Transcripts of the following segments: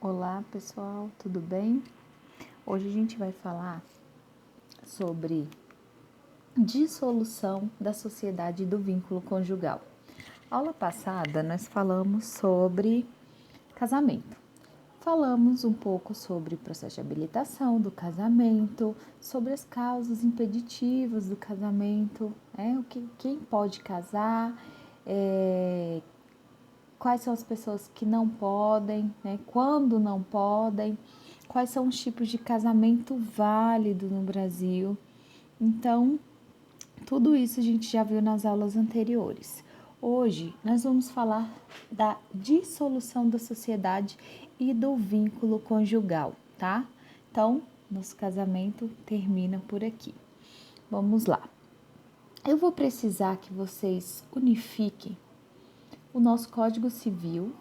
Olá pessoal, tudo bem? Hoje a gente vai falar sobre dissolução da sociedade e do vínculo conjugal. Aula passada nós falamos sobre casamento. Falamos um pouco sobre o processo de habilitação do casamento, sobre as causas impeditivas do casamento, quem pode casar, quais são as pessoas que não podem, quando não podem, quais são os tipos de casamento válido no Brasil. Então, tudo isso a gente já viu nas aulas anteriores. Hoje, nós vamos falar da dissolução da sociedade e do vínculo conjugal, tá? Então, nosso casamento termina por aqui. Vamos lá. Eu vou precisar que vocês unifiquem o nosso Código Civil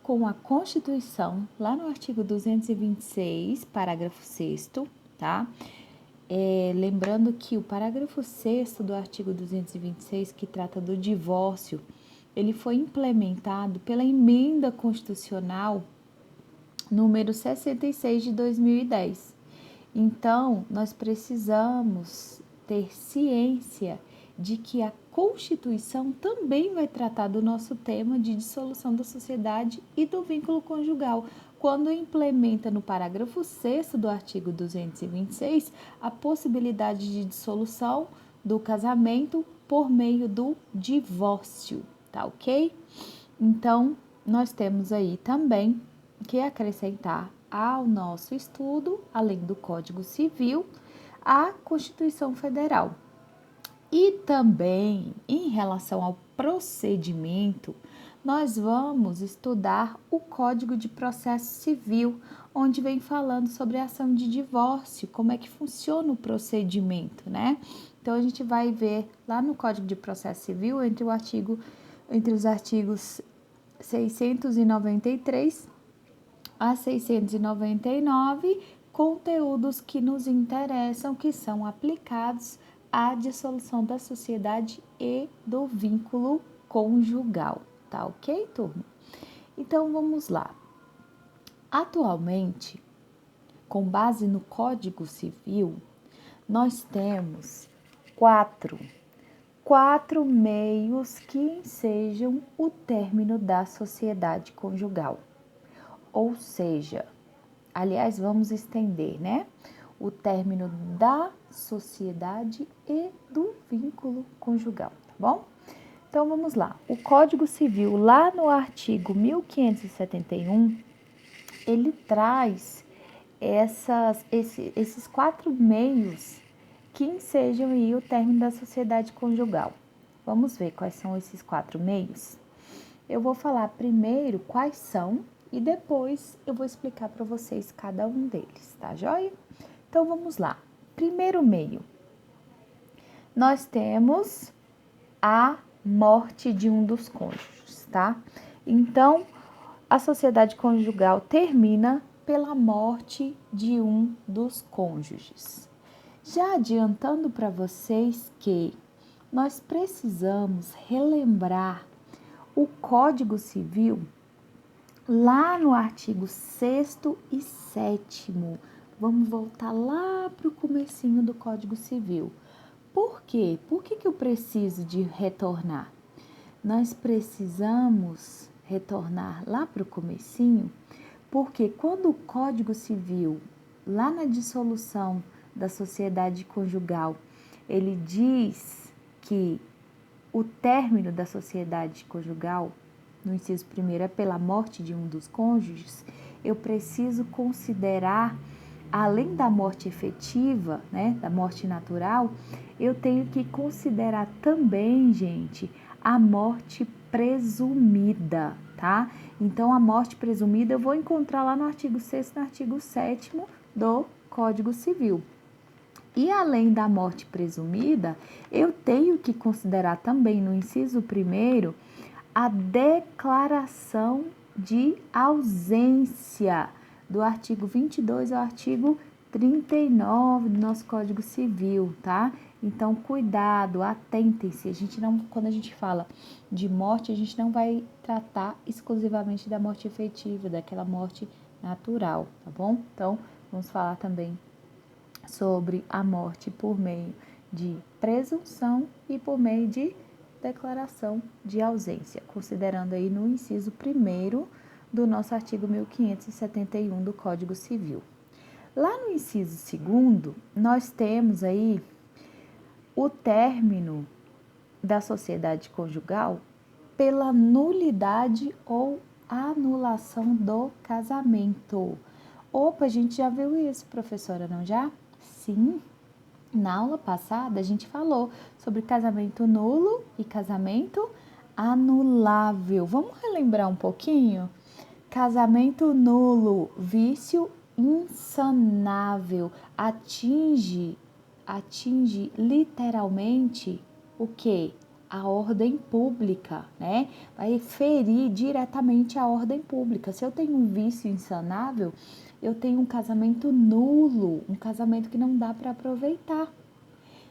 com a Constituição, lá no artigo 226, parágrafo 6º, tá? Lembrando que o parágrafo 6º do artigo 226, que trata do divórcio, ele foi implementado pela Emenda Constitucional número 66 de 2010. Então, nós precisamos ter ciência de que a Constituição também vai tratar do nosso tema de dissolução da sociedade e do vínculo conjugal, quando implementa no parágrafo 6º do artigo 226 a possibilidade de dissolução do casamento por meio do divórcio, tá ok? Então, nós temos aí também que acrescentar ao nosso estudo, além do Código Civil, a Constituição Federal. E também, em relação ao procedimento, nós vamos estudar o Código de Processo Civil, onde vem falando sobre a ação de divórcio, como é que funciona o procedimento, né? Então, a gente vai ver lá no Código de Processo Civil, entre os artigos 693 a 699, conteúdos que nos interessam, que são aplicados à dissolução da sociedade e do vínculo conjugal, tá ok, turma? Então, vamos lá. Atualmente, com base no Código Civil, nós temos quatro meios que ensejam o término da sociedade conjugal. Ou seja, aliás, vamos estender, né? O término da sociedade e do vínculo conjugal, tá bom? Então, vamos lá. O Código Civil, lá no artigo 1571, ele traz esses quatro meios que ensejam aí o término da sociedade conjugal. Vamos ver quais são esses quatro meios? Eu vou falar primeiro quais são e depois eu vou explicar para vocês cada um deles, tá joia? Então, vamos lá. Primeiro meio, nós temos a morte de um dos cônjuges, tá? Então, a sociedade conjugal termina pela morte de um dos cônjuges. Já adiantando para vocês que nós precisamos relembrar o Código Civil lá no artigo 6º e 7º. Vamos voltar lá para o comecinho do Código Civil. Por quê? Por que eu preciso de retornar? Nós precisamos retornar lá para o comecinho, porque quando o Código Civil, lá na dissolução da sociedade conjugal, ele diz que o término da sociedade conjugal, no inciso primeiro, é pela morte de um dos cônjuges, eu preciso considerar, além da morte efetiva, né, da morte natural, eu tenho que considerar também, gente, a morte presumida, tá? Então, a morte presumida eu vou encontrar lá no artigo 6º e no artigo 7º do Código Civil. E além da morte presumida, eu tenho que considerar também no inciso primeiro a declaração de ausência do artigo 22 ao artigo 39 do nosso Código Civil, tá? Então, cuidado, atentem-se. Quando a gente fala de morte, a gente não vai tratar exclusivamente da morte efetiva, daquela morte natural, tá bom? Então, vamos falar também sobre a morte por meio de presunção e por meio de declaração de ausência, considerando aí no inciso 1º do nosso artigo 1571 do Código Civil. Lá no inciso 2º, nós temos aí o término da sociedade conjugal pela nulidade ou anulação do casamento. Opa, a gente já viu isso, professora, não já? Sim. Na aula passada, a gente falou sobre casamento nulo e casamento anulável. Vamos relembrar um pouquinho? Casamento nulo, vício insanável, atinge literalmente o quê? A ordem pública, né? Vai ferir diretamente a ordem pública. Se eu tenho um vício insanável, eu tenho um casamento nulo, um casamento que não dá para aproveitar.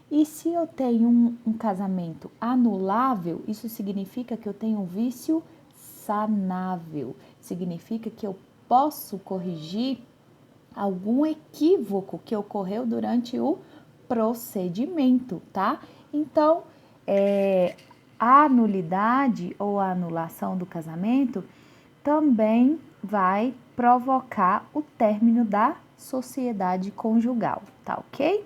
E se eu tenho um casamento anulável, isso significa que eu tenho um vício sanável. Significa que eu posso corrigir algum equívoco que ocorreu durante o procedimento, tá? Então, a nulidade ou a anulação do casamento também vai provocar o término da sociedade conjugal, tá ok?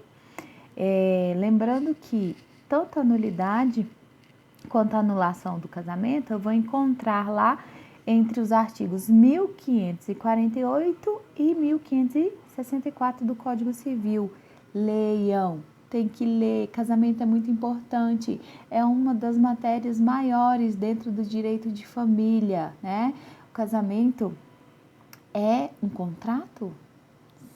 Lembrando que tanto a nulidade quanto a anulação do casamento eu vou encontrar lá entre os artigos 1548 e 1564 do Código Civil. Leiam, tem que ler, casamento é muito importante, é uma das matérias maiores dentro do direito de família, né? O casamento é um contrato?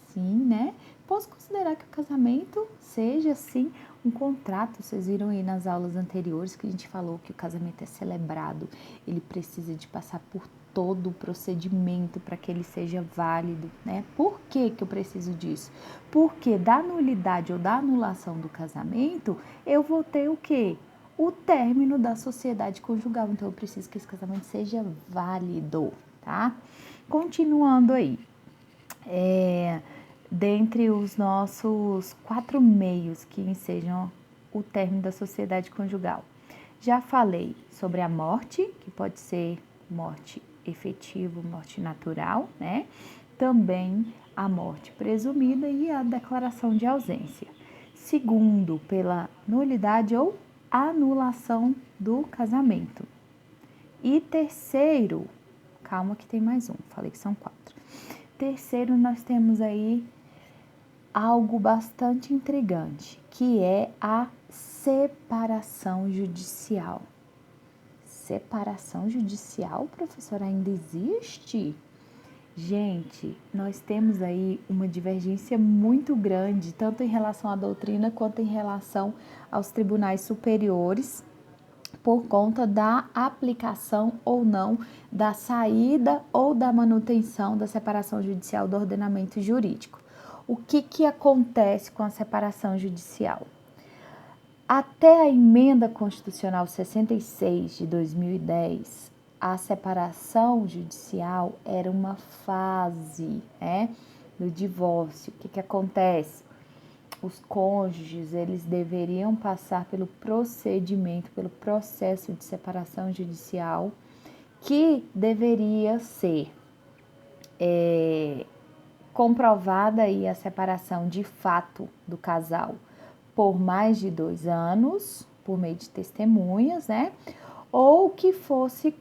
Sim, né? Posso considerar que o casamento seja, sim, um contrato. Vocês viram aí nas aulas anteriores que a gente falou que o casamento é celebrado. Ele precisa de passar por todo o procedimento para que ele seja válido, né? Por que eu preciso disso? Porque da nulidade ou da anulação do casamento, eu vou ter o quê? O término da sociedade conjugal. Então, eu preciso que esse casamento seja válido, tá? Continuando aí. Dentre os nossos 4 meios que ensejam o término da sociedade conjugal. Já falei sobre a morte, que pode ser morte efetiva, morte natural, né? Também a morte presumida e a declaração de ausência. Segundo, pela nulidade ou anulação do casamento. E terceiro, calma que tem mais um, falei que são 4. Terceiro, nós temos aí algo bastante intrigante, que é a separação judicial. Separação judicial, professora, ainda existe? Gente, nós temos aí uma divergência muito grande, tanto em relação à doutrina quanto em relação aos tribunais superiores, por conta da aplicação ou não da saída ou da manutenção da separação judicial do ordenamento jurídico. O que acontece com a separação judicial? Até a emenda constitucional 66 de 2010, a separação judicial era uma fase, né, do divórcio. O que acontece? Os cônjuges, eles deveriam passar pelo procedimento, pelo processo de separação judicial, que deveria ser comprovada aí a separação de fato do casal por mais de 2 anos, por meio de testemunhas, né? Ou que fosse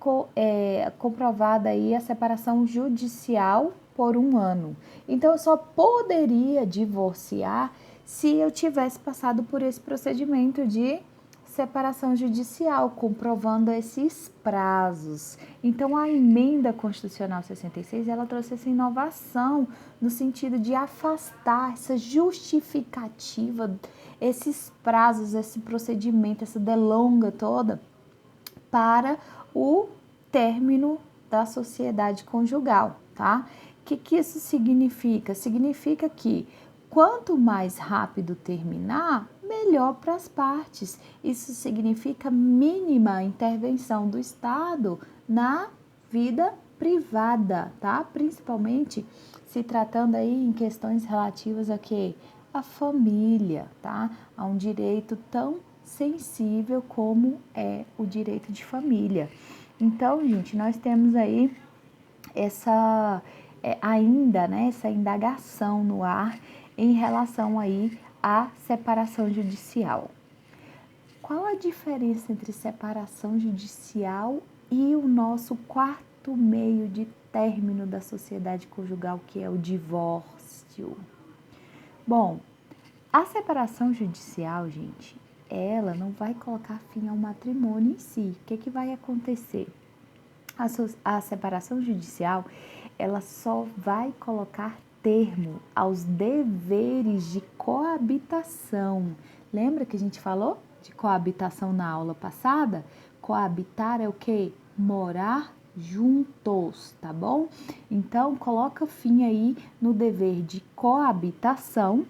comprovada aí a separação judicial por 1 ano. Então, eu só poderia divorciar se eu tivesse passado por esse procedimento de separação judicial, comprovando esses prazos. Então, a emenda constitucional 66, ela trouxe essa inovação no sentido de afastar essa justificativa, esses prazos, esse procedimento, essa delonga toda, para o término da sociedade conjugal, tá? O que isso significa? Significa que quanto mais rápido terminar, melhor para as partes. Isso significa mínima intervenção do Estado na vida privada, tá? Principalmente se tratando aí em questões relativas a quê? A família, tá? A um direito tão sensível como é o direito de família. Então, gente, nós temos aí ainda, né, essa indagação no ar em relação aí à separação judicial. Qual a diferença entre separação judicial e o nosso quarto meio de término da sociedade conjugal, que é o divórcio? Bom, a separação judicial, gente, ela não vai colocar fim ao matrimônio em si. O que vai acontecer? A separação judicial, ela só vai colocar termo aos deveres de coabitação. Lembra que a gente falou de coabitação na aula passada? Coabitar é o quê? Morar juntos, tá bom? Então, coloca fim aí no dever de coabitação,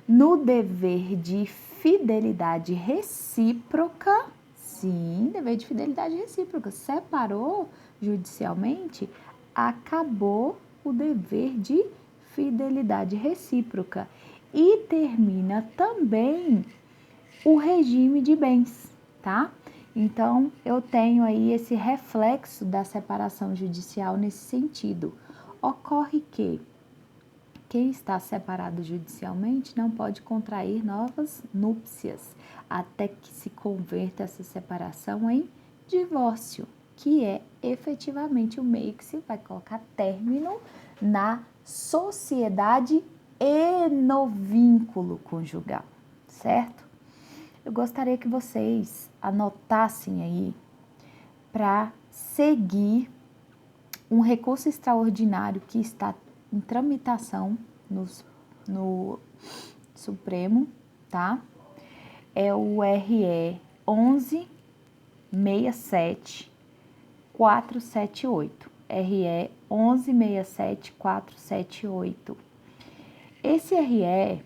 no dever de fidelidade recíproca. Sim, dever de fidelidade recíproca. Separou judicialmente, acabou o dever de fidelidade recíproca. E termina também o regime de bens, tá? Então, eu tenho aí esse reflexo da separação judicial nesse sentido. Ocorre que quem está separado judicialmente não pode contrair novas núpcias até que se converta essa separação em divórcio, que é efetivamente o meio que se vai colocar término na sociedade e no vínculo conjugal, certo? Eu gostaria que vocês anotassem aí para seguir um recurso extraordinário que está em tramitação no Supremo, tá? É o RE 1167478. RE 1167478. Esse RE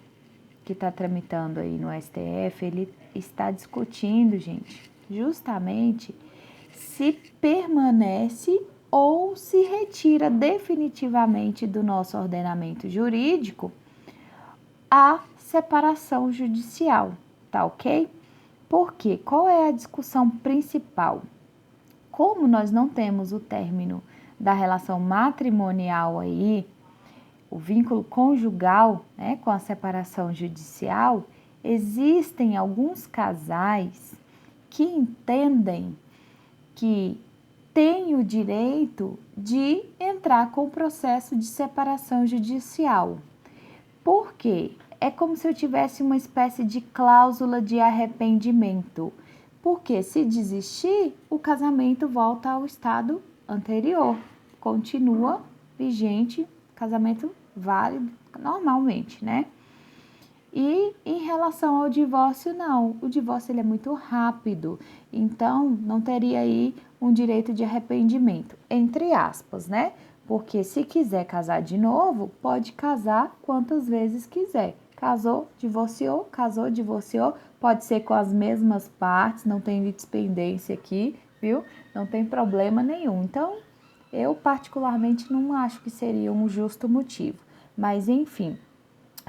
que está tramitando aí no STF, ele está discutindo, gente, justamente se permanece ou se retira definitivamente do nosso ordenamento jurídico a separação judicial, tá ok? Por quê? Qual é a discussão principal? Como nós não temos o término da relação matrimonial aí, o vínculo conjugal, né, com a separação judicial, existem alguns casais que entendem que tem o direito de entrar com o processo de separação judicial. Por quê? É como se eu tivesse uma espécie de cláusula de arrependimento. Porque se desistir, o casamento volta ao estado anterior. Continua vigente, casamento válido normalmente, né? E em relação ao divórcio, não. O divórcio ele é muito rápido, então não teria aí um direito de arrependimento, entre aspas, né? Porque se quiser casar de novo, pode casar quantas vezes quiser. Casou, divorciou, pode ser com as mesmas partes, não tem litispendência aqui, viu? Não tem problema nenhum. Então, eu particularmente não acho que seria um justo motivo, mas enfim,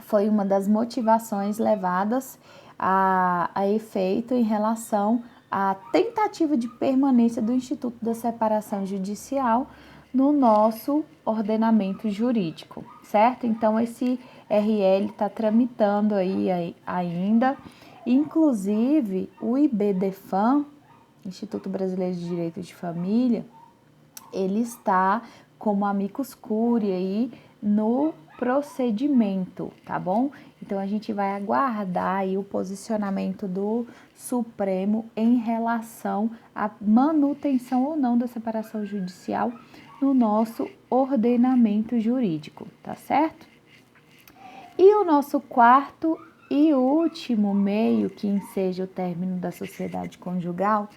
foi uma das motivações levadas a efeito em relação à tentativa de permanência do Instituto da Separação Judicial no nosso ordenamento jurídico, certo? Então, esse RL está tramitando aí ainda, inclusive o IBDFAM, Instituto Brasileiro de Direito de Família, ele está como amicus curiae aí no procedimento, tá bom? Então, a gente vai aguardar aí o posicionamento do Supremo em relação à manutenção ou não da separação judicial no nosso ordenamento jurídico, tá certo? E o nosso quarto e último meio que enseja o término da sociedade conjugal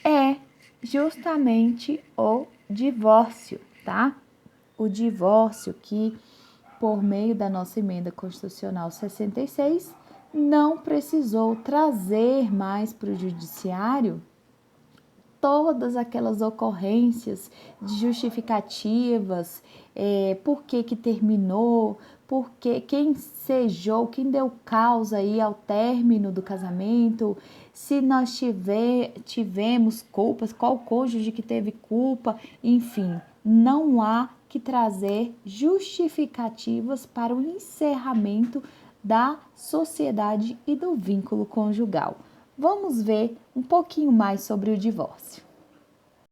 é justamente o divórcio, tá? O divórcio que por meio da nossa emenda constitucional 66, não precisou trazer mais para o judiciário todas aquelas ocorrências de justificativas, por que terminou, porque quem ensejou, quem deu causa aí ao término do casamento, se nós tivemos culpas, qual cônjuge que teve culpa, enfim, não há que trazer justificativas para o encerramento da sociedade e do vínculo conjugal. Vamos ver um pouquinho mais sobre o divórcio.